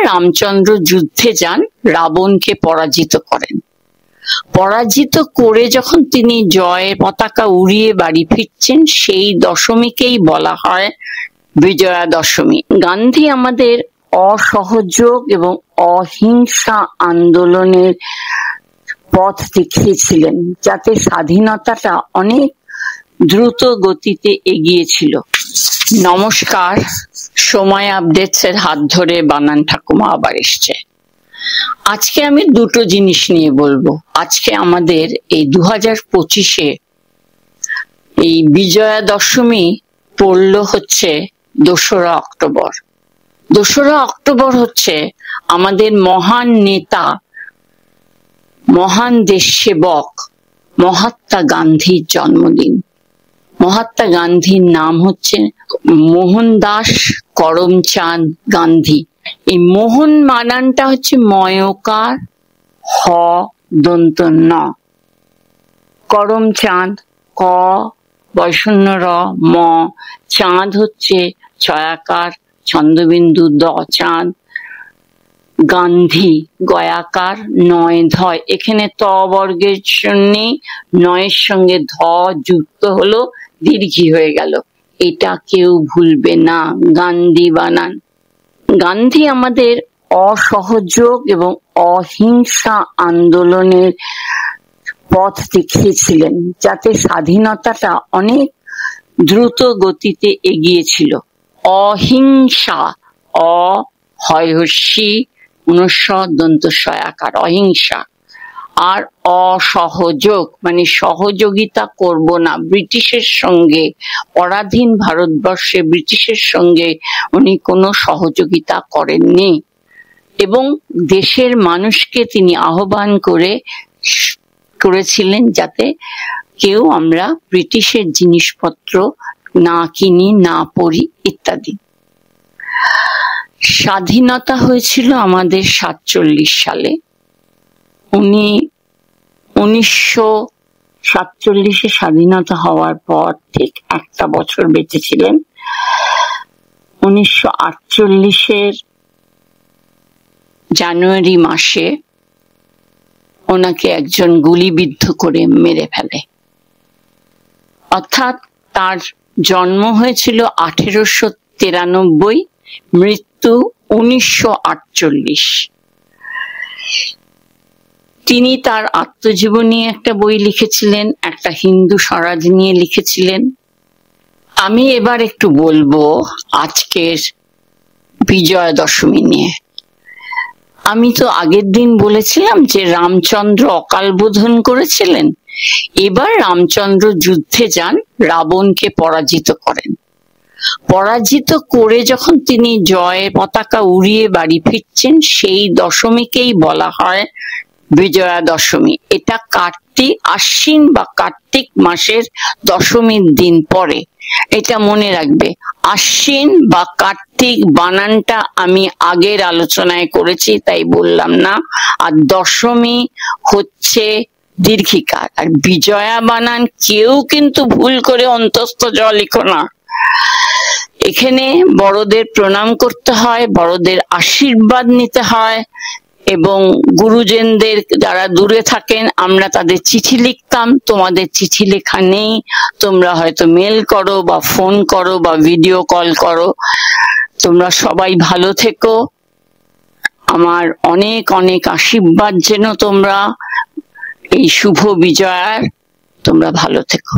রামচন্দ্র যুদ্ধে যান, রাবণকে পরাজিত করেন। পরাজিত করে যখন তিনি জয়ের পতাকা উড়িয়ে বাড়ি ফিরছেন, সেই দশমীকেই বলা হয় বিজয়া দশমী। গান্ধী আমাদের অসহযোগ এবং অহিংসা আন্দোলনের পথ দেখিয়েছিলেন, যাতে স্বাধীনতাটা অনেক দ্রুত গতিতে এগিয়েছিল। নমস্কার, সময় আপডেটস এর হাত ধরে বানান ঠাকুমা আবার এসছে। আজকে আমি দুটো জিনিস নিয়ে বলবো। আজকে আমাদের এই 2025-এ এই বিজয়া দশমী পড়লো হচ্ছে 2রা অক্টোবর। 2রা অক্টোবর হচ্ছে আমাদের মহান নেতা, মহান দেশসেবক মহাত্মা গান্ধীর জন্মদিন। মহাত্মা গান্ধীর নাম হচ্ছে মোহনদাস করমচাঁদ গান্ধী। এই মোহন বানানটা হচ্ছে ময়কার হ দন্ত ন, করমচাঁদ ক বয়শূন্য র ম, চাঁদ হচ্ছে ছয়াকার ছন্দবিন্দু দ চাঁদ, গান্ধী গয়াকার নয় ধয়। এখানে ত বর্গের জন্যে নয়ের সঙ্গে ধ যুক্ত হলো, দীর্ঘী হয়ে গেল। এটা কেউ ভুলবে না, গান্ধী বানান। গান্ধী আমাদের অসহযোগ এবং অহিংসা আন্দোলনের পথ দেখিয়েছিলেন, যাতে স্বাধীনতাটা অনেক দ্রুত গতিতে এগিয়েছিল। অহিংসা, অ হয়হস্যি দন্ত সয়াকার, অহিংসা। আর অসহযোগ মানে সহযোগিতা করব না ব্রিটিশের সঙ্গে, পরাধীন ভারতবর্ষে ব্রিটিশের সঙ্গে উনি কোনো সহযোগিতা করেননি, এবং দেশের মানুষকে তিনি আহ্বান করেছিলেন যাতে কেউ আমরা ব্রিটিশের জিনিসপত্র না কিনি, না পড়ি ইত্যাদি। স্বাধীনতা হয়েছিল আমাদের 47 সালে। উনি 1947-এ স্বাধীনতা হওয়ার পর ঠিক একটা বছর বেঁচে ছিলেন। 1948-এর জানুয়ারি মাসে ওনাকে একজন গুলিবিদ্ধ করে মেরে ফেলে। অর্থাৎ তার জন্ম হয়েছিল 1893, মৃত্যু 1948। তিনি তার আত্মজীবনী একটা বই লিখেছিলেন, একটা হিন্দু স্বরাজ নিয়ে লিখেছিলেন। আমি এবার একটু বলবো আজকের বিজয়া দশমী নিয়ে। আমি তো আগের দিন বলেছিলাম যে রামচন্দ্র অকাল বোধন করেছিলেন। এবার রামচন্দ্র যুদ্ধে যান, রাবণকে পরাজিত করেন। পরাজিত করে যখন তিনি জয়ের পতাকা উড়িয়ে বাড়ি ফিরছেন, সেই দশমীকেই বলা হয় বিজয়া দশমী। এটা আশ্বিন বা কার্তিক মাসের দশমীর দিন পরে, এটা মনে রাখবে। আশ্বিন বা কার্তিক বানানটা আমি আগের আলোচনায় করেছি, তাই বললাম না। আর দশমী হচ্ছে দীর্ঘিকার। আর বিজয়া বানান কেউ কিন্তু ভুল করে অন্তস্থ জ লিখো না। এখানে বড়দের প্রণাম করতে হয়, বড়দের আশীর্বাদ নিতে হয়, এবং গুরুজনদের যারা দূরে থাকেন আমরা তাদের চিঠি লিখতাম। তোমাদের চিঠি লেখা নেই, তোমরা হয়তো মেল করো বা ফোন করো বা ভিডিও কল করো। তোমরা সবাই ভালো থেকো, আমার অনেক অনেক আশীর্বাদ যেন তোমরা এই শুভ বিজয়ার তোমরা ভালো থেকো।